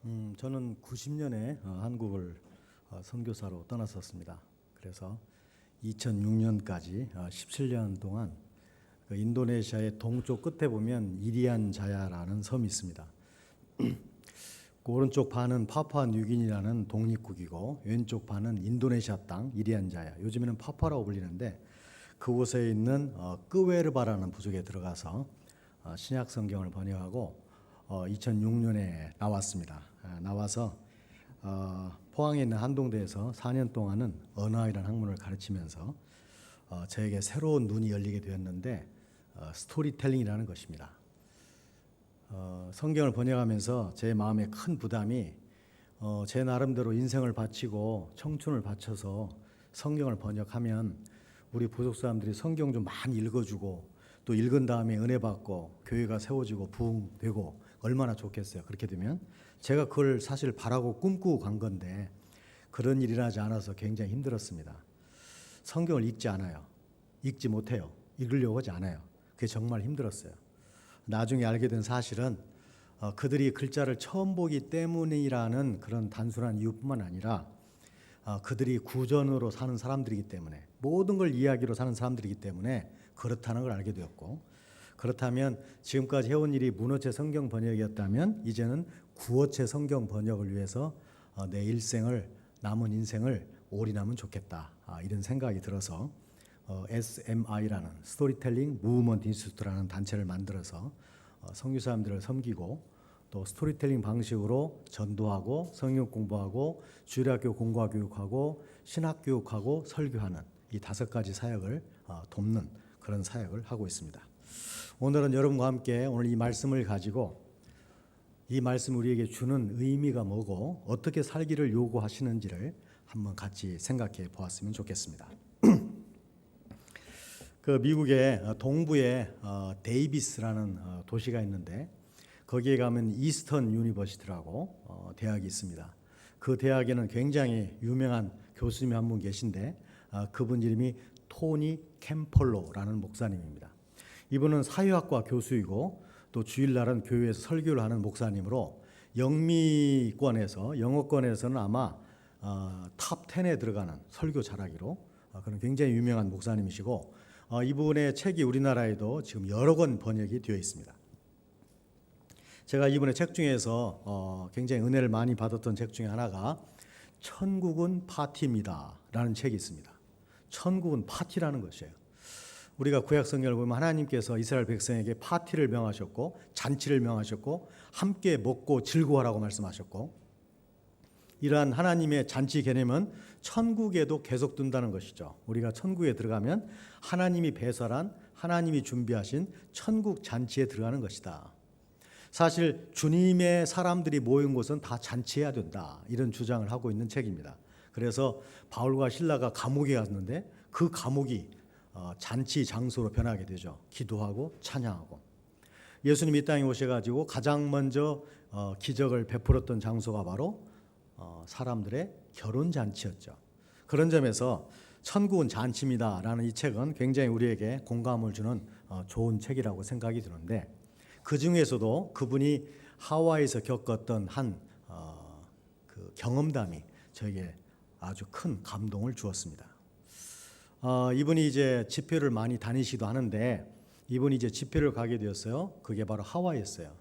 저는 90년에 한국을 선교사로 떠났었습니다. 그래서 2006년까지 17년 동안 그 인도네시아의 동쪽 끝에 보면 이리안 자야라는 섬이 있습니다. 그 오른쪽 반은 파푸아 뉴기니라는 독립국이고 왼쪽 반은 인도네시아 땅 이리안 자야. 요즘에는 파푸아라고 불리는데 그곳에 있는 끄웨르바라는 부족에 들어가서 신약 성경을 번역하고 2006년에 나왔습니다. 나와서 포항에 있는 한동대에서 4년 동안은 언어이라는 학문을 가르치면서 저에게 새로운 눈이 열리게 되었는데 스토리텔링이라는 것입니다. 성경을 번역하면서 제 마음에 큰 부담이 제 나름대로 인생을 바치고 청춘을 바쳐서 성경을 번역하면 우리 부족 사람들이 성경 좀 많이 읽어주고 또 읽은 다음에 은혜 받고 교회가 세워지고 부흥되고 얼마나 좋겠어요. 그렇게 되면 제가 그걸 사실 바라고 꿈꾸고 간 건데 그런 일이 나지 않아서 굉장히 힘들었습니다. 성경을 읽지 않아요. 읽지 못해요. 읽으려고 하지 않아요. 그게 정말 힘들었어요. 나중에 알게 된 사실은 그들이 글자를 처음 보기 때문이라는 그런 단순한 이유뿐만 아니라 그들이 구전으로 사는 사람들이기 때문에 모든 걸 이야기로 사는 사람들이기 때문에 그렇다는 걸 알게 되었고, 그렇다면 지금까지 해온 일이 문어체 성경 번역이었다면 이제는 구어체 성경 번역을 위해서 내 일생을 남은 인생을 올인하면 좋겠다, 이런 생각이 들어서 SMI라는 스토리텔링 무브먼트 인스티튜트라는 단체를 만들어서 선교사님들을 섬기고 또 스토리텔링 방식으로 전도하고 성경 공부하고 주일학교 공과 교육하고 신학 교육하고 설교하는 이 5가지 사역을 돕는 그런 사역을 하고 있습니다. 오늘은 여러분과 함께 오늘 이 말씀을 가지고 이 말씀 우리에게 주는 의미가 뭐고 어떻게 살기를 요구하시는지를 한번 같이 생각해 보았으면 좋겠습니다. 그 미국의 동부에 데이비스라는 도시가 있는데 거기에 가면 이스턴 유니버시티라고 대학이 있습니다. 그 대학에는 굉장히 유명한 교수님이 한 분 계신데 그분 이름이 토니 캠펄로라는 목사님입니다. 이분은 사회학과 교수이고 또 주일날은 교회에서 설교를 하는 목사님으로 영미권에서 영어권에서는 아마 탑 10에 들어가는 설교 잘하기로 그런 굉장히 유명한 목사님이시고 이분의 책이 우리나라에도 지금 여러 권 번역이 되어 있습니다. 제가 이분의 책 중에서 굉장히 은혜를 많이 받았던 책 중에 하나가 천국은 파티입니다 라는 책이 있습니다. 천국은 파티라는 것이에요. 우리가 구약 성경을 보면 하나님께서 이스라엘 백성에게 파티를 명하셨고 잔치를 명하셨고 함께 먹고 즐거워하라고 말씀하셨고 이러한 하나님의 잔치 개념은 천국에도 계속된다는 것이죠. 우리가 천국에 들어가면 하나님이 배설한 하나님이 준비하신 천국 잔치에 들어가는 것이다. 사실 주님의 사람들이 모인 곳은 다 잔치해야 된다, 이런 주장을 하고 있는 책입니다. 그래서 바울과 실라가 감옥에 갔는데 그 감옥이 잔치 장소로 변하게 되죠. 기도하고 찬양하고. 예수님이 이 땅에 오셔가지고 가장 먼저 기적을 베풀었던 장소가 바로 사람들의 결혼 잔치였죠. 그런 점에서 천국은 잔치입니다라는 이 책은 굉장히 우리에게 공감을 주는 좋은 책이라고 생각이 드는데 그 중에서도 그분이 하와이에서 겪었던 그 경험담이 저에게 아주 큰 감동을 주었습니다. 이분이 이제 집회를 많이 다니시기도 하는데 이분이 이제 집회를 가게 되었어요. 그게 바로 하와이였어요.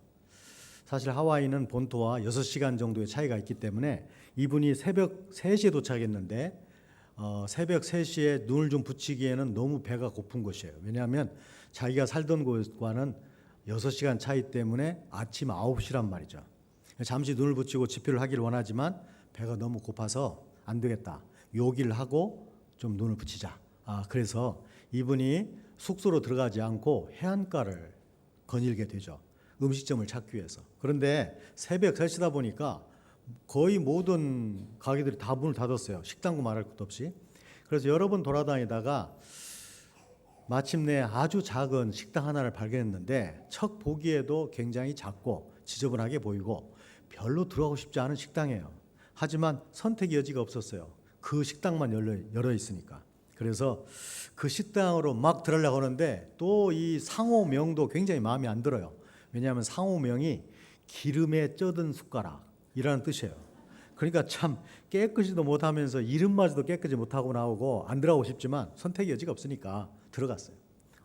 사실 하와이는 본토와 6시간 정도의 차이가 있기 때문에 이분이 새벽 3시에 도착했는데 새벽 3시에 눈을 좀 붙이기에는 너무 배가 고픈 것이에요. 왜냐하면 자기가 살던 곳과는 6시간 차이 때문에 아침 9시란 말이죠. 잠시 눈을 붙이고 집회를 하기를 원하지만 배가 너무 고파서 안 되겠다. 요기를 하고 좀 눈을 붙이자. 그래서 이분이 숙소로 들어가지 않고 해안가를 거닐게 되죠. 음식점을 찾기 위해서. 그런데 새벽 3시다 보니까 거의 모든 가게들이 다 문을 닫았어요. 식당도 말할 것도 없이. 그래서 여러 번 돌아다니다가 마침내 아주 작은 식당 하나를 발견했는데 척 보기에도 굉장히 작고 지저분하게 보이고 별로 들어가고 싶지 않은 식당이에요. 하지만 선택의 여지가 없었어요. 그 식당만 열려 있으니까. 그래서 그 식당으로 막 들어가려고 하는데 또 이 상호명도 굉장히 마음에 안 들어요. 왜냐하면 상호명이 기름에 쪄든 숟가락, 이라는 뜻이에요. 그러니까 참 깨끗이도 못하면서 이름마저도 깨끗이 못하고 나오고 안 들어가고 싶지만 선택의 여지가 없으니까 들어갔어요.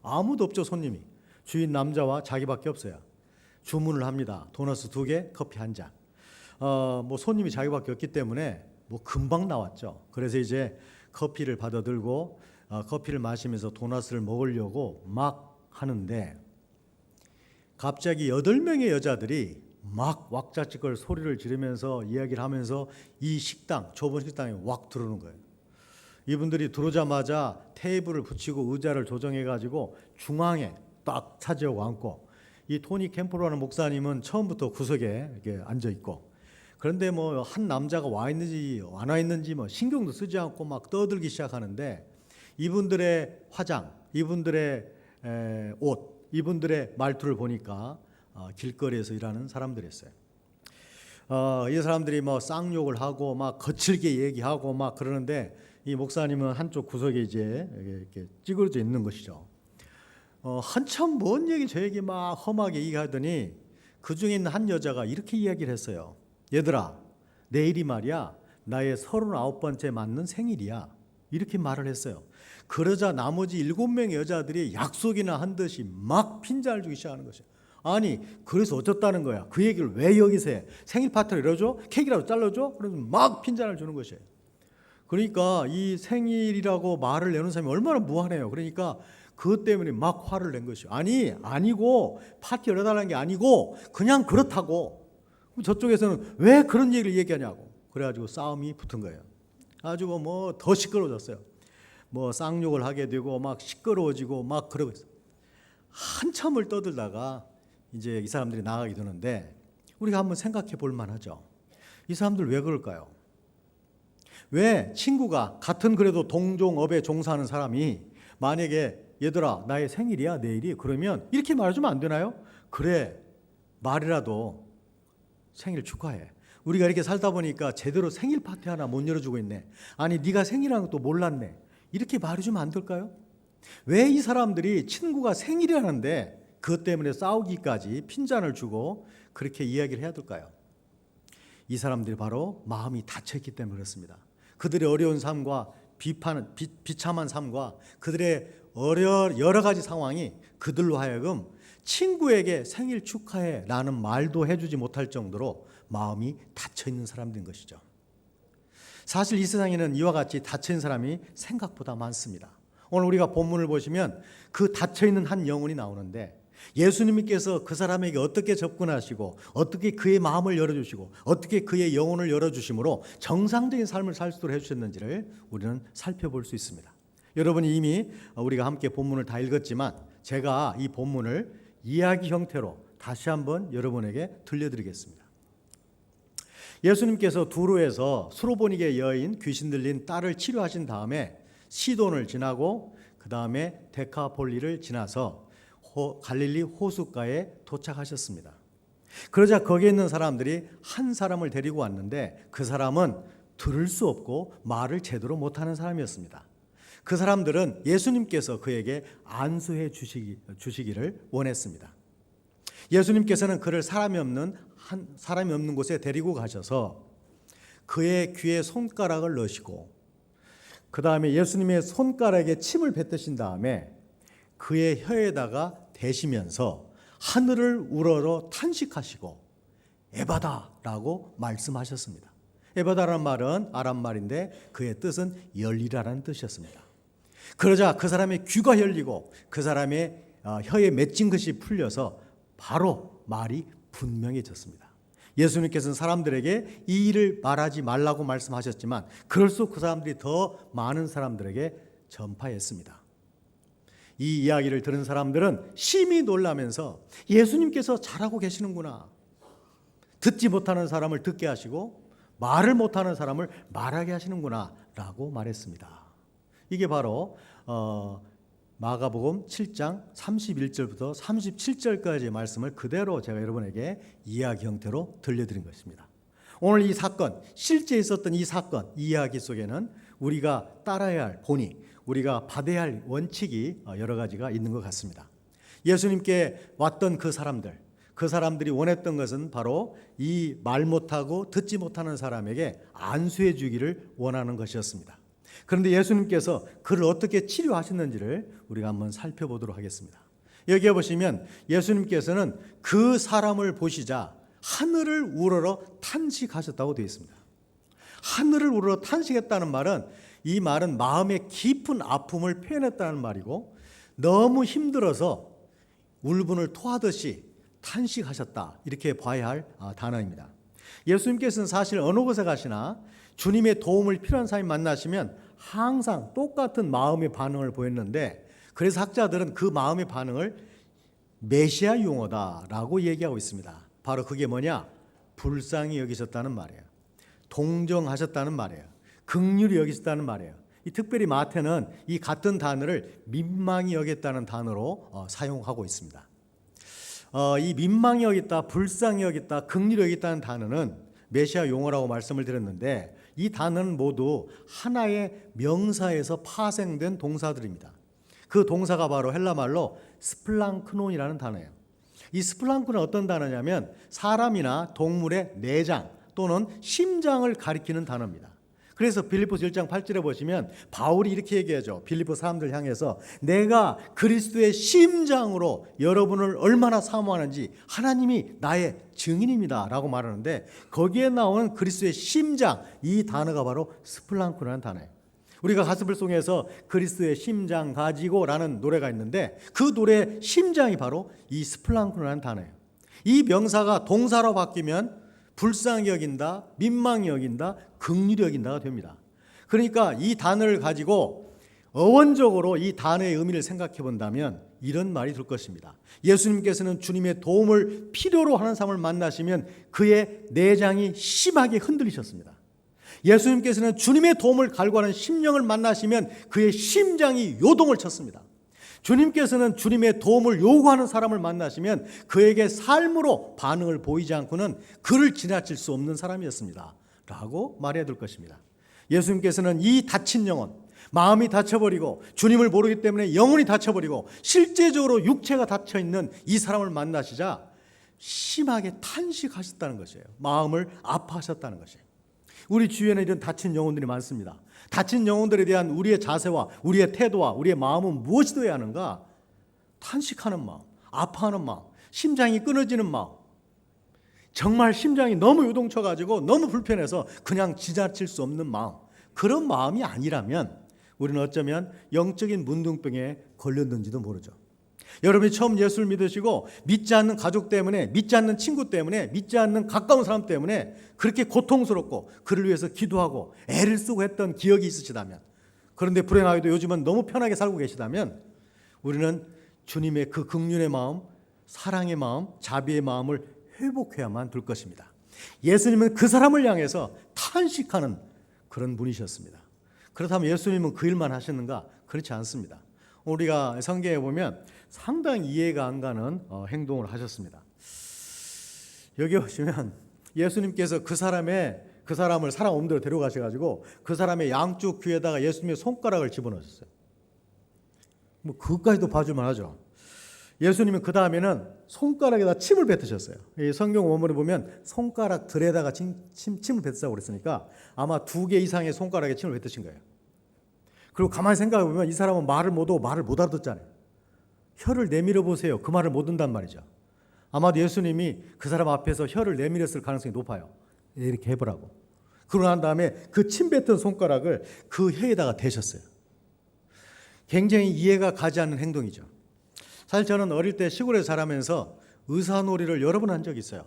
아무도 없죠. 손님이. 주인 남자와 자기밖에 없어요. 주문을 합니다. 도너스 2개, 커피 1잔. 뭐 손님이 자기밖에 없기 때문에 뭐 금방 나왔죠. 그래서 이제 커피를 받아들고 커피를 마시면서 도너스를 먹으려고 막 하는데 갑자기 8명의 여자들이 막 왁자지껄 소리를 지르면서 이야기를 하면서 이 식당, 좁은 식당에 왁 들어오는 거예요. 이분들이 들어오자마자 테이블을 붙이고 의자를 조정해가지고 중앙에 딱 차지하고 앉고, 이 토니 캠프로라는 목사님은 처음부터 구석에 이렇게 앉아 있고, 그런데 뭐 한 남자가 와 있는지 안 와 있는지 뭐 신경도 쓰지 않고 막 떠들기 시작하는데, 이분들의 화장, 이분들의 옷, 이분들의 말투를 보니까 길거리에서 일하는 사람들이었어요. 이 사람들이 뭐 쌍욕을 하고 막 거칠게 얘기하고 막 그러는데, 이 목사님은 한쪽 구석에 이제 이렇게 찌그러져 있는 것이죠. 한참 뭔 얘기 저 얘기 막 험하게 얘기하더니 그 중에 있는 한 여자가 이렇게 이야기를 했어요. 얘들아, 내일이 말이야 나의 39번째 맞는 생일이야. 이렇게 말을 했어요. 그러자 나머지 7명의 여자들이 약속이나 한 듯이 막 핀잔을 주기 시작하는 것이에요. 아니 그래서 어쩌다는 거야. 그 얘기를 왜 여기서 해. 생일 파티를 열어줘? 케이크라도 잘라줘? 그래서 막 핀잔을 주는 것이에요. 그러니까 이 생일이라고 말을 내는 사람이 얼마나 무한해요. 그러니까 그것 때문에 막 화를 낸 것이요. 아니고 파티 열어달라는 게 아니고 그냥 그렇다고. 저쪽에서는 왜 그런 얘기를 얘기하냐고. 그래가지고 싸움이 붙은 거예요. 가지고 뭐 더 시끄러워졌어요. 뭐 쌍욕을 하게 되고 막 시끄러워지고 막 그러고 있어요. 한참을 떠들다가 이제 이 사람들이 나가게 되는데, 우리가 한번 생각해 볼 만하죠. 이 사람들 왜 그럴까요? 왜 친구가 같은 그래도 동종업에 종사하는 사람이 만약에 얘들아 나의 생일이야 내일이, 그러면 이렇게 말해주면 안 되나요? 그래 말이라도 생일 축하해. 우리가 이렇게 살다 보니까 제대로 생일 파티 하나 못 열어주고 있네. 아니 네가 생일이라는 것도 몰랐네. 이렇게 말해주면 안 될까요? 왜 이 사람들이 친구가 생일이라는데 그것 때문에 싸우기까지 핀잔을 주고 그렇게 이야기를 해야 될까요? 이 사람들이 바로 마음이 닫혀있기 때문에 그렇습니다. 그들의 어려운 삶과 비참한 삶과 그들의 여러 가지 상황이 그들로 하여금 친구에게 생일 축하해 라는 말도 해주지 못할 정도로 마음이 닫혀있는 사람들인 것이죠. 사실 이 세상에는 이와 같이 닫혀있는 사람이 생각보다 많습니다. 오늘 우리가 본문을 보시면 그 닫혀있는 한 영혼이 나오는데, 예수님께서 그 사람에게 어떻게 접근하시고 어떻게 그의 마음을 열어주시고 어떻게 그의 영혼을 열어주심으로 정상적인 삶을 살 수 있도록 해주셨는지를 우리는 살펴볼 수 있습니다. 여러분이 이미 우리가 함께 본문을 다 읽었지만 제가 이 본문을 이야기 형태로 다시 한번 여러분에게 들려드리겠습니다. 예수님께서 두로에서 수로보니게 여인 귀신 들린 딸을 치료하신 다음에 시돈을 지나고 그 다음에 데카폴리를 지나서 갈릴리 호숫가에 도착하셨습니다. 그러자 거기에 있는 사람들이 한 사람을 데리고 왔는데 그 사람은 들을 수 없고 말을 제대로 못하는 사람이었습니다. 그 사람들은 예수님께서 그에게 안수해 주시기를 원했습니다. 예수님께서는 그를 사람이 없는 곳에 데리고 가셔서 그의 귀에 손가락을 넣으시고 그 다음에 예수님의 손가락에 침을 뱉으신 다음에 그의 혀에다가 대시면서 하늘을 우러러 탄식하시고 에바다라고 말씀하셨습니다. 에바다라는 말은 아람 말인데 그의 뜻은 열리라라는 뜻이었습니다. 그러자 그 사람의 귀가 열리고 그 사람의 혀에 맺힌 것이 풀려서 바로 말이 분명해졌습니다. 예수님께서는 사람들에게 이 일을 말하지 말라고 말씀하셨지만 그럴수록 그 사람들이 더 많은 사람들에게 전파했습니다. 이 이야기를 들은 사람들은 심히 놀라면서 예수님께서 잘하고 계시는구나. 듣지 못하는 사람을 듣게 하시고 말을 못하는 사람을 말하게 하시는구나 라고 말했습니다. 이게 바로 마가복음 7장 31절부터 37절까지의 말씀을 그대로 제가 여러분에게 이야기 형태로 들려드린 것입니다. 오늘 이 사건, 실제 있었던 이 사건, 이 이야기 속에는 우리가 따라야 할 본이, 우리가 받아야 할 원칙이 여러 가지가 있는 것 같습니다. 예수님께 왔던 그 사람들, 그 사람들이 원했던 것은 바로 이 말 못하고 듣지 못하는 사람에게 안수해 주기를 원하는 것이었습니다. 그런데 예수님께서 그를 어떻게 치료하셨는지를 우리가 한번 살펴보도록 하겠습니다. 여기에 보시면 예수님께서는 그 사람을 보시자 하늘을 우러러 탄식하셨다고 되어 있습니다. 하늘을 우러러 탄식했다는 말은, 이 말은 마음의 깊은 아픔을 표현했다는 말이고, 너무 힘들어서 울분을 토하듯이 탄식하셨다, 이렇게 봐야 할 단어입니다. 예수님께서는 사실 어느 곳에 가시나 주님의 도움을 필요한 사람이 만나시면 항상 똑같은 마음의 반응을 보였는데, 그래서 학자들은 그 마음의 반응을 메시아 용어다라고 얘기하고 있습니다. 바로 그게 뭐냐? 불쌍히 여기셨다는 말이에요. 동정하셨다는 말이에요. 긍휼히 여기셨다는 말이에요. 특별히 마태는 이 같은 단어를 민망히 여겼다는 단어로 사용하고 있습니다. 이 민망히 여겼다, 불쌍히 여겼다, 긍휼히 여겼다는 단어는 메시아 용어라고 말씀을 드렸는데, 이 단어는 모두 하나의 명사에서 파생된 동사들입니다. 그 동사가 바로 헬라 말로 스플랑크논이라는 단어예요. 이 스플랑크는 어떤 단어냐면 사람이나 동물의 내장 또는 심장을 가리키는 단어입니다. 그래서 빌립보서 1장 8절에 보시면 바울이 이렇게 얘기하죠. 빌립보 사람들 향해서 내가 그리스도의 심장으로 여러분을 얼마나 사모하는지 하나님이 나의 증인입니다 라고 말하는데, 거기에 나오는 그리스도의 심장, 이 단어가 바로 스플랑크라는 단어예요. 우리가 가스불송에서 그리스도의 심장 가지고 라는 노래가 있는데, 그 노래의 심장이 바로 이 스플랑크라는 단어예요. 이 명사가 동사로 바뀌면 불쌍히 여긴다, 민망히 여긴다, 긍휼히 여긴다가 됩니다. 그러니까 이 단어를 가지고 어원적으로 이 단어의 의미를 생각해 본다면 이런 말이 들 것입니다. 예수님께서는 주님의 도움을 필요로 하는 사람을 만나시면 그의 내장이 심하게 흔들리셨습니다. 예수님께서는 주님의 도움을 갈구하는 심령을 만나시면 그의 심장이 요동을 쳤습니다. 주님께서는 주님의 도움을 요구하는 사람을 만나시면 그에게 삶으로 반응을 보이지 않고는 그를 지나칠 수 없는 사람이었습니다 라고 말해야 될 것입니다. 예수님께서는 이 다친 영혼, 마음이 다쳐버리고 주님을 모르기 때문에 영혼이 다쳐버리고 실제적으로 육체가 닫혀있는 이 사람을 만나시자 심하게 탄식하셨다는 것이에요. 마음을 아파하셨다는 것이에요. 우리 주위에는 이런 다친 영혼들이 많습니다. 다친 영혼들에 대한 우리의 자세와 우리의 태도와 우리의 마음은 무엇이 되어야 하는가? 탄식하는 마음, 아파하는 마음, 심장이 끊어지는 마음, 정말 심장이 너무 요동쳐가지고 너무 불편해서 그냥 지나칠 수 없는 마음, 그런 마음이 아니라면 우리는 어쩌면 영적인 문둥병에 걸렸는지도 모르죠. 여러분이 처음 예수를 믿으시고 믿지 않는 가족 때문에, 믿지 않는 친구 때문에, 믿지 않는 가까운 사람 때문에 그렇게 고통스럽고 그를 위해서 기도하고 애를 쓰고 했던 기억이 있으시다면, 그런데 불행하게도 요즘은 너무 편하게 살고 계시다면 우리는 주님의 그 긍휼의 마음, 사랑의 마음, 자비의 마음을 회복해야만 될 것입니다. 예수님은 그 사람을 향해서 탄식하는 그런 분이셨습니다. 그렇다면 예수님은 그 일만 하셨는가? 그렇지 않습니다. 우리가 성경에 보면 상당히 이해가 안 가는 행동을 하셨습니다. 여기 보시면 예수님께서 그 사람을 사람 옴대로 데려가셔가지고 그 사람의 양쪽 귀에다가 예수님의 손가락을 집어넣으셨어요. 뭐 그것까지도 봐줄만 하죠. 예수님은 그 다음에는 손가락에다 침을 뱉으셨어요. 이 성경 원문에 보면 손가락 들에다가 침을 뱉으라고 그랬으니까 아마 2개 이상의 손가락에 침을 뱉으신 거예요. 그리고 가만히 생각해 보면 이 사람은 말을 못 알아듣잖아요. 혀를 내밀어 보세요. 그 말을 못 듣는단 말이죠. 아마도 예수님이 그 사람 앞에서 혀를 내밀었을 가능성이 높아요. 이렇게 해보라고. 그러고 난 다음에 그 침 뱉은 손가락을 그 혀에다가 대셨어요. 굉장히 이해가 가지 않는 행동이죠. 사실 저는 어릴 때 시골에 자라면서 의사놀이를 여러 번 한 적이 있어요.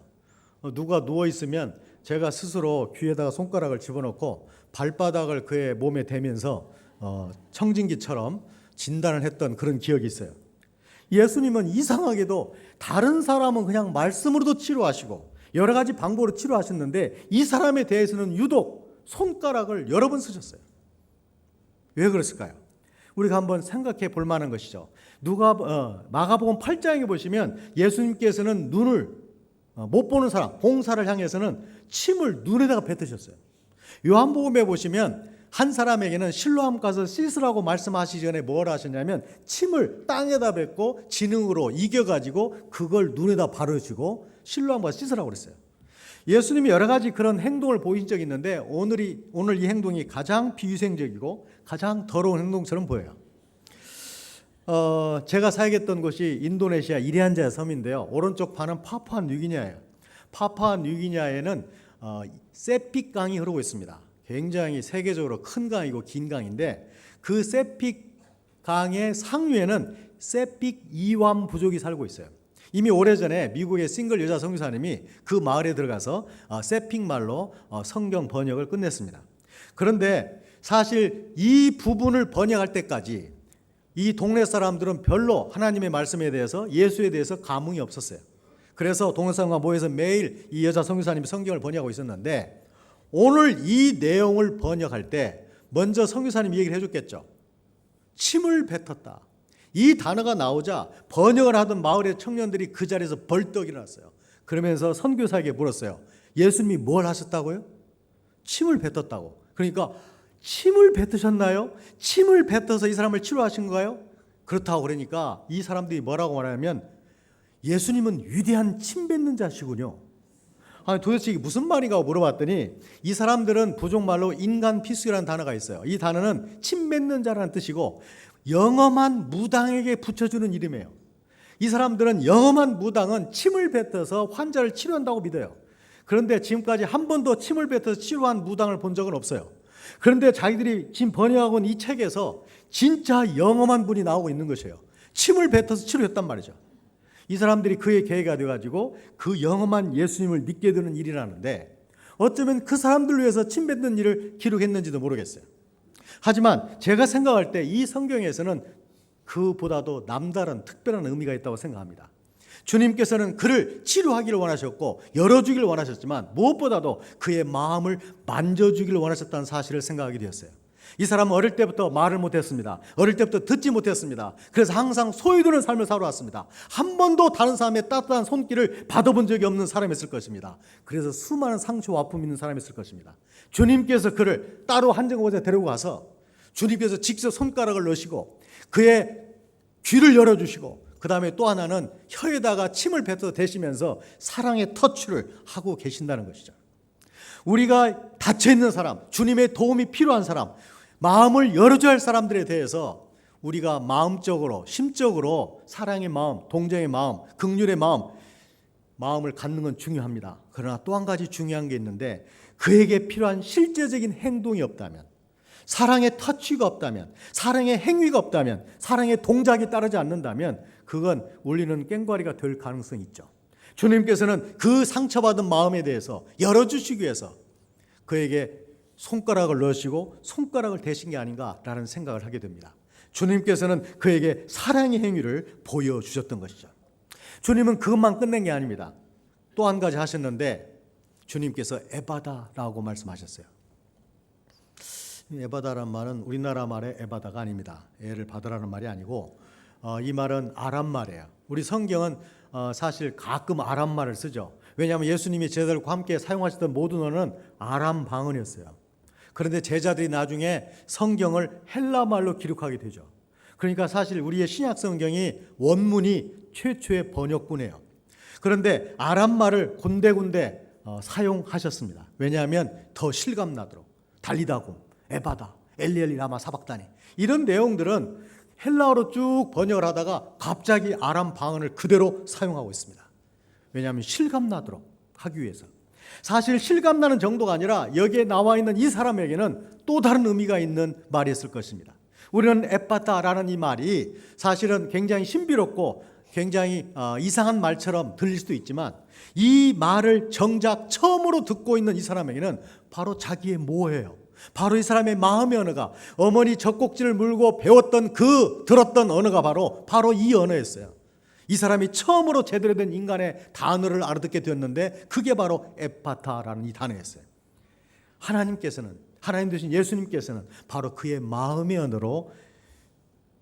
누가 누워있으면 제가 스스로 귀에다가 손가락을 집어넣고 발바닥을 그의 몸에 대면서 청진기처럼 진단을 했던 그런 기억이 있어요. 예수님은 이상하게도 다른 사람은 그냥 말씀으로도 치료하시고 여러 가지 방법으로 치료하셨는데 이 사람에 대해서는 유독 손가락을 여러 번 쓰셨어요. 왜 그랬을까요? 우리가 한번 생각해 볼 만한 것이죠. 마가복음 8장에 보시면 예수님께서는 눈을 못 보는 사람, 봉사를 향해서는 침을 눈에다가 뱉으셨어요. 요한복음에 보시면 한 사람에게는 실로암 가서 씻으라고 말씀하시기 전에 뭘 하셨냐면 침을 땅에다 뱉고 지능으로 이겨가지고 그걸 눈에다 바르시고 실로암 가서 씻으라고 그랬어요. 예수님이 여러 가지 그런 행동을 보이신 적이 있는데 오늘 이 행동이 가장 비위생적이고 가장 더러운 행동처럼 보여요. 제가 사역했던 곳이 인도네시아 이리안자야 섬인데요. 오른쪽 반은 파푸아뉴기니아예요. 파푸아뉴기니아에는 세픽 강이 흐르고 있습니다. 굉장히 세계적으로 큰 강이고 긴 강인데 그 세픽 강의 상류에는 세픽 이완 부족이 살고 있어요. 이미 오래전에 미국의 싱글 여자 선교사님이 그 마을에 들어가서 세픽 말로 성경 번역을 끝냈습니다. 그런데 사실 이 부분을 번역할 때까지 이 동네 사람들은 별로 하나님의 말씀에 대해서 예수에 대해서 감흥이 없었어요. 그래서 동네 사람과 모여서 매일 이 여자 선교사님이 성경을 번역하고 있었는데 오늘 이 내용을 번역할 때 먼저 선교사님이 얘기를 해줬겠죠. 침을 뱉었다. 이 단어가 나오자 번역을 하던 마을의 청년들이 그 자리에서 벌떡 일어났어요. 그러면서 선교사에게 물었어요. 예수님이 뭘 하셨다고요? 침을 뱉었다고. 그러니까 침을 뱉으셨나요? 침을 뱉어서 이 사람을 치료하신 거예요? 그렇다고 그러니까 이 사람들이 뭐라고 말하냐면 예수님은 위대한 침 뱉는 자시군요. 아니 도대체 이게 무슨 말인가 물어봤더니 이 사람들은 부족말로 인간 피수라는 단어가 있어요. 이 단어는 침 뱉는 자라는 뜻이고 영험한 무당에게 붙여주는 이름이에요. 이 사람들은 영험한 무당은 침을 뱉어서 환자를 치료한다고 믿어요. 그런데 지금까지 한 번도 침을 뱉어서 치료한 무당을 본 적은 없어요. 그런데 자기들이 지금 번역하고 있는 이 책에서 진짜 영험한 분이 나오고 있는 것이에요. 침을 뱉어서 치료했단 말이죠. 이 사람들이 그의 계기가 되어가지고 그 영험한 예수님을 믿게 되는 일이라는데 어쩌면 그 사람들을 위해서 침 뱉는 일을 기록했는지도 모르겠어요. 하지만 제가 생각할 때 이 성경에서는 그보다도 남다른 특별한 의미가 있다고 생각합니다. 주님께서는 그를 치료하기를 원하셨고 열어주기를 원하셨지만 무엇보다도 그의 마음을 만져주기를 원하셨다는 사실을 생각하게 되었어요. 이 사람은 어릴 때부터 말을 못했습니다. 어릴 때부터 듣지 못했습니다. 그래서 항상 소외되는 삶을 살아왔습니다. 한 번도 다른 사람의 따뜻한 손길을 받아본 적이 없는 사람이었을 것입니다. 그래서 수많은 상처와 아픔이 있는 사람이었을 것입니다. 주님께서 그를 따로 한 곳에 데리고 가서 주님께서 직접 손가락을 넣으시고 그의 귀를 열어주시고 그 다음에 또 하나는 혀에다가 침을 뱉어 대시면서 사랑의 터치를 하고 계신다는 것이죠. 우리가 닫혀있는 사람, 주님의 도움이 필요한 사람, 마음을 열어줘야 할 사람들에 대해서 우리가 마음적으로, 심적으로 사랑의 마음, 동정의 마음, 긍휼의 마음을 갖는 건 중요합니다. 그러나 또 한 가지 중요한 게 있는데 그에게 필요한 실제적인 행동이 없다면, 사랑의 터치가 없다면, 사랑의 행위가 없다면, 사랑의 동작이 따르지 않는다면 그건 울리는 꽹과리가 될 가능성이 있죠. 주님께서는 그 상처받은 마음에 대해서 열어주시기 위해서 그에게 손가락을 넣으시고 손가락을 대신 게 아닌가라는 생각을 하게 됩니다. 주님께서는 그에게 사랑의 행위를 보여주셨던 것이죠. 주님은 그것만 끝낸 게 아닙니다. 또 한 가지 하셨는데 주님께서 에바다라고 말씀하셨어요. 에바다라는 말은 우리나라 말의 에바다가 아닙니다. 애를 받으라는 말이 아니고 이 말은 아람 말이에요. 우리 성경은 사실 가끔 아람 말을 쓰죠. 왜냐하면 예수님이 제자들과 함께 사용하셨던 모든 언어는 아람 방언이었어요. 그런데 제자들이 나중에 성경을 헬라 말로 기록하게 되죠. 그러니까 사실 우리의 신약 성경이 원문이 최초의 번역본이에요. 그런데 아람 말을 군데군데 사용하셨습니다. 왜냐하면 더 실감나도록 달리다곰, 에바다, 엘리엘리 라마 사박다니 이런 내용들은 헬라어로 쭉 번역을 하다가 갑자기 아람 방언을 그대로 사용하고 있습니다. 왜냐하면 실감나도록 하기 위해서. 사실 실감나는 정도가 아니라 여기에 나와 있는 이 사람에게는 또 다른 의미가 있는 말이었을 것입니다. 우리는 에바다라는 이 말이 사실은 굉장히 신비롭고 굉장히 이상한 말처럼 들릴 수도 있지만 이 말을 정작 처음으로 듣고 있는 이 사람에게는 바로 자기의 모해예요. 바로 이 사람의 마음의 언어가 어머니 젖꼭지를 물고 배웠던 들었던 언어가 바로 이 언어였어요. 이 사람이 처음으로 제대로 된 인간의 단어를 알아듣게 되었는데 그게 바로 에파타라는 이 단어였어요. 하나님 되신 예수님께서는 바로 그의 마음의 언어로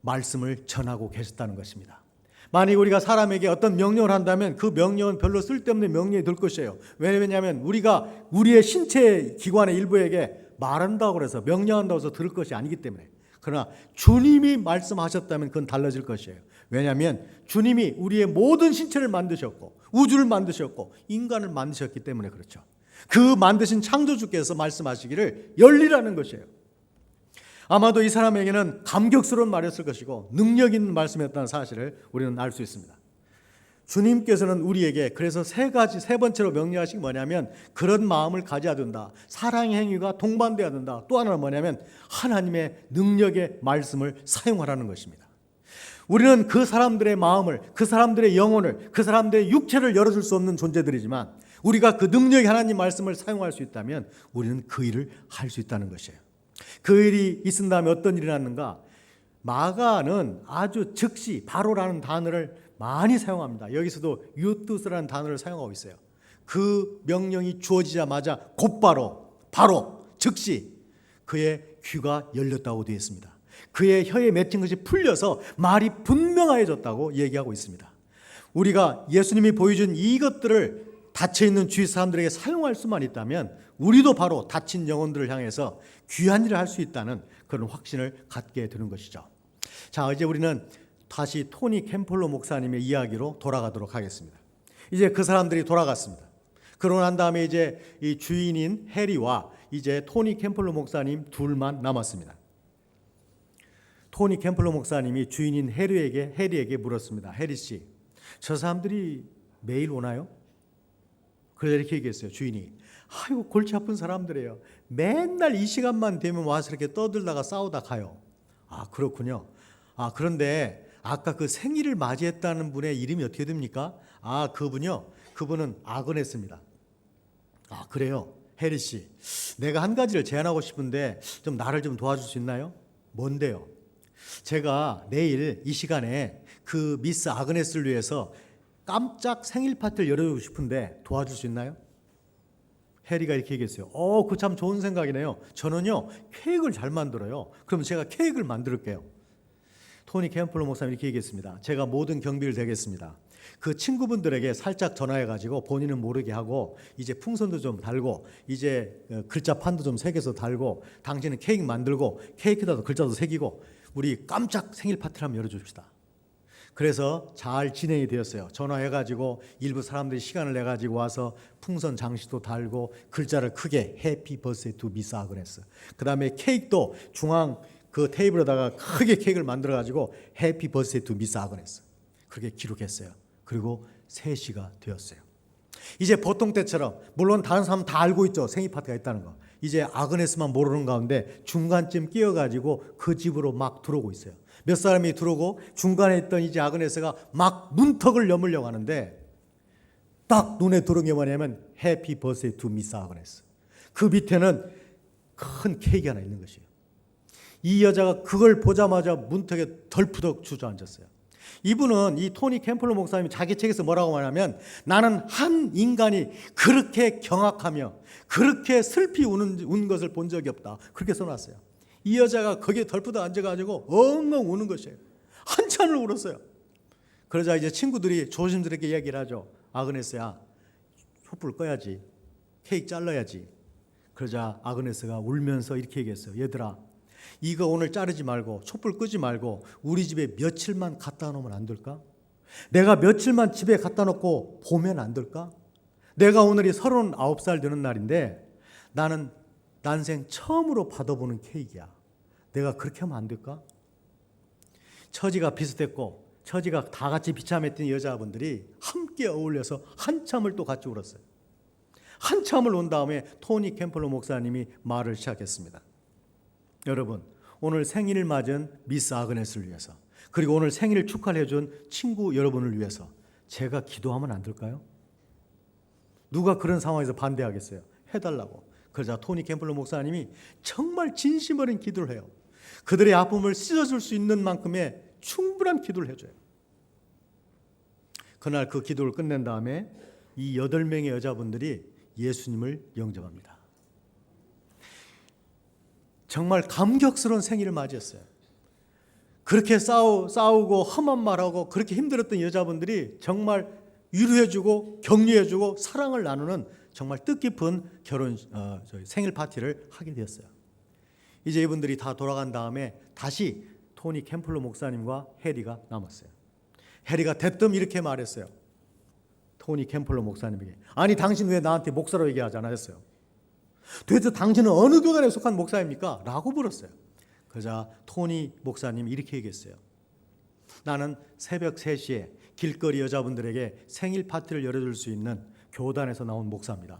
말씀을 전하고 계셨다는 것입니다. 만약 우리가 사람에게 어떤 명령을 한다면 그 명령은 별로 쓸데없는 명령이 될 것이에요. 왜냐하면 우리가 우리의 신체 기관의 일부에게 말한다고 해서 명령한다고 해서 들을 것이 아니기 때문에. 그러나 주님이 말씀하셨다면 그건 달라질 것이에요. 왜냐하면 주님이 우리의 모든 신체를 만드셨고 우주를 만드셨고 인간을 만드셨기 때문에 그렇죠. 그 만드신 창조주께서 말씀하시기를 열리라는 것이에요. 아마도 이 사람에게는 감격스러운 말이었을 것이고 능력 있는 말씀이었다는 사실을 우리는 알 수 있습니다. 주님께서는 우리에게 그래서 세 번째로 명령하신 게 뭐냐면 그런 마음을 가져야 된다. 사랑의 행위가 동반돼야 된다. 또 하나는 뭐냐면 하나님의 능력의 말씀을 사용하라는 것입니다. 우리는 그 사람들의 마음을, 그 사람들의 영혼을, 그 사람들의 육체를 열어줄 수 없는 존재들이지만 우리가 그 능력의 하나님 말씀을 사용할 수 있다면 우리는 그 일을 할 수 있다는 것이에요. 그 일이 있은 다음에 어떤 일이 났는가? 마가는 아주 즉시 바로라는 단어를 많이 사용합니다. 여기서도 유투스라는 단어를 사용하고 있어요. 그 명령이 주어지자마자 곧바로 바로 즉시 그의 귀가 열렸다고 되어 있습니다. 그의 혀에 맺힌 것이 풀려서 말이 분명해졌다고 얘기하고 있습니다. 우리가 예수님이 보여준 이것들을 닫혀있는 주위 사람들에게 사용할 수만 있다면 우리도 바로 닫힌 영혼들을 향해서 귀한 일을 할 수 있다는 그런 확신을 갖게 되는 것이죠. 자, 이제 우리는 다시 토니 캠플러 목사님의 이야기로 돌아가도록 하겠습니다. 이제 그 사람들이 돌아갔습니다. 그러고 난 다음에 이제 이 주인인 해리와 이제 토니 캠플러 목사님 둘만 남았습니다. 토니 캠플러 목사님이 주인인 해리에게 물었습니다. 해리 씨, 저 사람들이 매일 오나요? 그래서 이렇게 얘기했어요. 주인이. 아이고 골치 아픈 사람들이에요. 맨날 이 시간만 되면 와서 이렇게 떠들다가 싸우다 가요. 아 그렇군요. 아 그런데 아까 그 생일을 맞이했다는 분의 이름이 어떻게 됩니까? 아 그분요. 그분은 아그네스입니다. 아 그래요. 해리 씨, 내가 한 가지를 제안하고 싶은데 좀 나를 좀 도와줄 수 있나요? 뭔데요? 제가 내일 이 시간에 그 미스 아그네스를 위해서 깜짝 생일 파티를 열어주고 싶은데 도와줄 수 있나요? 해리가 이렇게 얘기했어요. 그 참 좋은 생각이네요. 저는요 케이크를 잘 만들어요. 그럼 제가 케이크를 만들게요. 토니 캠플러 목사님이 이렇게 얘기했습니다. 제가 모든 경비를 대겠습니다. 그 친구분들에게 살짝 전화해가지고 본인은 모르게 하고 이제 풍선도 좀 달고 이제 글자판도 좀 새겨서 달고 당신은 케이크 만들고 케이크에다도 글자도 새기고 우리 깜짝 생일 파티를 한번 열어줍시다. 그래서 잘 진행이 되었어요. 전화해가지고 일부 사람들이 시간을 내가지고 와서 풍선 장식도 달고 글자를 크게 해피 버스데이 투 미스 아그네스. 그 다음에 케이크도 중앙 그 테이블에다가 크게 케이크를 만들어가지고 해피 버스데이 투 미스 아그네스 그렇게 기록했어요. 그리고 3시가 되었어요. 이제 보통 때처럼 물론 다른 사람 다 알고 있죠. 생일 파티가 있다는 거. 이제 아그네스만 모르는 가운데 중간쯤 끼어가지고 그 집으로 막 들어오고 있어요. 몇 사람이 들어오고 중간에 있던 이제 아그네스가 막 문턱을 넘으려고 하는데 딱 눈에 들어온 게 뭐냐면 해피 버스데이 투 미스 아그네스. 그 밑에는 큰 케이크 하나 있는 것이에요. 이 여자가 그걸 보자마자 문턱에 덜푸덕 주저앉았어요. 이분은 이 토니 캠플러 목사님이 자기 책에서 뭐라고 말하면 나는 한 인간이 그렇게 경악하며 그렇게 슬피 우는 것을 본 적이 없다. 그렇게 써놨어요. 이 여자가 거기에 덜푸덕 앉아가지고 엉엉 우는 것이에요. 한참을 울었어요. 그러자 이제 친구들이 조심스럽게 이야기를 하죠. 아그네스야, 촛불 꺼야지. 케이크 잘라야지. 그러자 아그네스가 울면서 이렇게 얘기했어요. 얘들아, 이거 오늘 자르지 말고 촛불 끄지 말고 우리 집에 며칠만 갖다 놓으면 안 될까? 내가 며칠만 집에 갖다 놓고 보면 안 될까? 내가 오늘이 39살 되는 날인데 나는 난생 처음으로 받아보는 케이크야. 내가 그렇게 하면 안 될까? 처지가 비슷했고 처지가 다 같이 비참했던 여자분들이 함께 어울려서 한참을 또 같이 울었어요. 한참을 온 다음에 토니 캠플러 목사님이 말을 시작했습니다. 여러분, 오늘 생일을 맞은 미스 아그네스를 위해서 그리고 오늘 생일을 축하를 해준 친구 여러분을 위해서 제가 기도하면 안 될까요? 누가 그런 상황에서 반대하겠어요? 해달라고. 그러자 토니 캠플러 목사님이 정말 진심 어린 기도를 해요. 그들의 아픔을 씻어줄 수 있는 만큼의 충분한 기도를 해줘요. 그날 그 기도를 끝낸 다음에 이 8명의 여자분들이 예수님을 영접합니다. 정말 감격스러운 생일을 맞이했어요. 그렇게 싸우고 험한 말하고 그렇게 힘들었던 여자분들이 정말 위로해주고 격려해주고 사랑을 나누는 정말 뜻깊은 생일 파티를 하게 되었어요. 이제 이분들이 다 돌아간 다음에 다시 토니 캠플러 목사님과 해리가 남았어요. 해리가 대뜸 이렇게 말했어요. 토니 캠플러 목사님에게, 아니 당신 왜 나한테 목사로 얘기하지 않았어요? 도대체 당신은 어느 교단에 속한 목사입니까? 라고 물었어요. 그러자 토니 목사님이 이렇게 얘기했어요. 나는 새벽 3시에 길거리 여자분들에게 생일 파티를 열어줄 수 있는 교단에서 나온 목사입니다.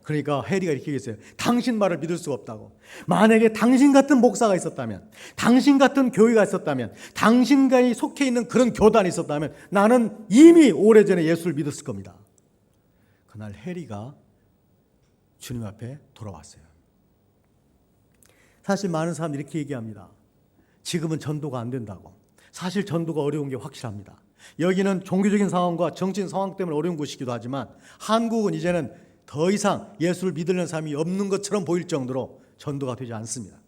그러니까 해리가 이렇게 얘기했어요. 당신 말을 믿을 수가 없다고. 만약에 당신 같은 목사가 있었다면, 당신 같은 교회가 있었다면, 당신이 속해 있는 그런 교단이 있었다면 나는 이미 오래전에 예수를 믿었을 겁니다. 그날 해리가 주님 앞에 돌아왔어요. 사실 많은 사람들이 이렇게 얘기합니다. 지금은 전도가 안 된다고. 사실 전도가 어려운 게 확실합니다. 여기는 종교적인 상황과 정치인 상황 때문에 어려운 곳이기도 하지만 한국은 이제는 더 이상 예수를 믿으려는 사람이 없는 것처럼 보일 정도로 전도가 되지 않습니다.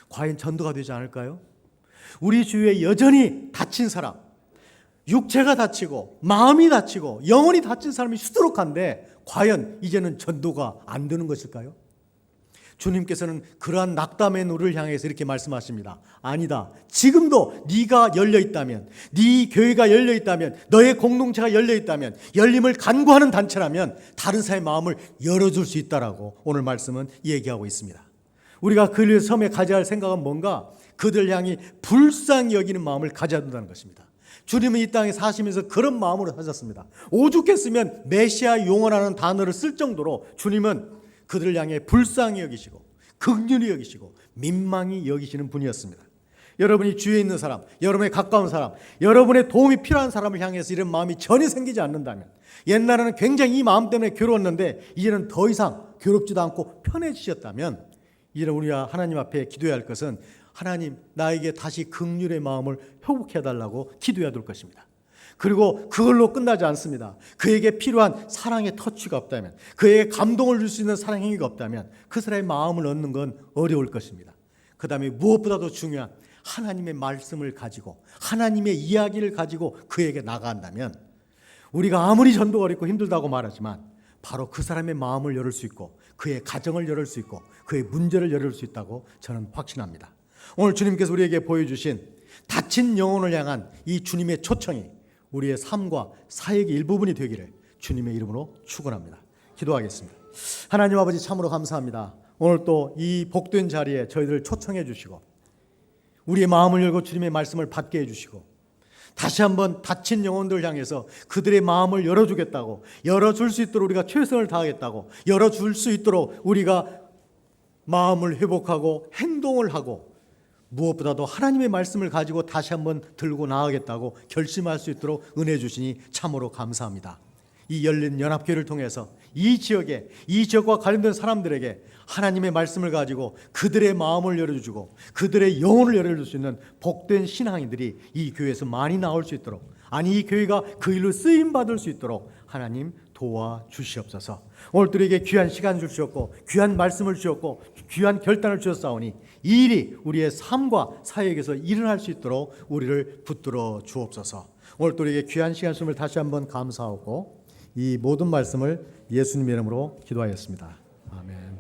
과연 전도가 되지 않을까요? 우리 주위에 여전히 다친 사람, 육체가 다치고 마음이 다치고 영혼이 다친 사람이 수두룩한데 과연 이제는 전도가 안 되는 것일까요? 주님께서는 그러한 낙담의 노를 향해서 이렇게 말씀하십니다. 아니다. 지금도 네가 열려있다면, 네 교회가 열려있다면, 너의 공동체가 열려있다면, 열림을 간구하는 단체라면 다른 사람의 마음을 열어줄 수 있다라고 오늘 말씀은 얘기하고 있습니다. 우리가 그들 섬에 가져야 할 생각은 뭔가? 그들 향해 불쌍히 여기는 마음을 가져야 된다는 것입니다. 주님은 이 땅에 사시면서 그런 마음으로 사셨습니다. 오죽했으면 메시아 용어라는 단어를 쓸 정도로 주님은 그들을 향해 불쌍히 여기시고 긍휼히 여기시고 민망히 여기시는 분이었습니다. 여러분이 주위에 있는 사람, 여러분의 가까운 사람, 여러분의 도움이 필요한 사람을 향해서 이런 마음이 전혀 생기지 않는다면, 옛날에는 굉장히 이 마음 때문에 괴로웠는데 이제는 더 이상 괴롭지도 않고 편해지셨다면, 이제는 우리가 하나님 앞에 기도해야 할 것은 하나님, 나에게 다시 긍휼의 마음을 회복해 달라고 기도해야 될 것입니다. 그리고 그걸로 끝나지 않습니다. 그에게 필요한 사랑의 터치가 없다면, 그에게 감동을 줄 수 있는 사랑 행위가 없다면 그 사람의 마음을 얻는 건 어려울 것입니다. 그 다음에 무엇보다도 중요한 하나님의 말씀을 가지고, 하나님의 이야기를 가지고 그에게 나아간다면, 우리가 아무리 전도가 어렵고 힘들다고 말하지만 바로 그 사람의 마음을 열을 수 있고 그의 가정을 열을 수 있고 그의 문제를 열을 수 있다고 저는 확신합니다. 오늘 주님께서 우리에게 보여주신 다친 영혼을 향한 이 주님의 초청이 우리의 삶과 사역의 일부분이 되기를 주님의 이름으로 축원합니다. 기도하겠습니다. 하나님 아버지, 참으로 감사합니다. 오늘 또 이 복된 자리에 저희들을 초청해 주시고 우리의 마음을 열고 주님의 말씀을 받게 해주시고 다시 한번 다친 영혼들을 향해서 그들의 마음을 열어주겠다고, 열어줄 수 있도록 우리가 최선을 다하겠다고, 열어줄 수 있도록 우리가 마음을 회복하고 행동을 하고 무엇보다도 하나님의 말씀을 가지고 다시 한번 들고 나아가겠다고 결심할 수 있도록 은혜 주시니 참으로 감사합니다. 이 열린 연합교회를 통해서 이 지역과 관련된 사람들에게 하나님의 말씀을 가지고 그들의 마음을 열어주고 그들의 영혼을 열어줄 수 있는 복된 신앙인들이 이 교회에서 많이 나올 수 있도록, 아니 이 교회가 그 일로 쓰임받을 수 있도록 하나님 도와주시옵소서. 오늘들에게 귀한 시간 주셨고 귀한 말씀을 주셨고 귀한 결단을 주셨사오니 이 일이 우리의 삶과 사역에서 일어날 수 있도록 우리를 붙들어 주옵소서. 오늘들에게 귀한 시간 주심을 다시 한번 감사하고 이 모든 말씀을 예수님 이름으로 기도하였습니다. 아멘.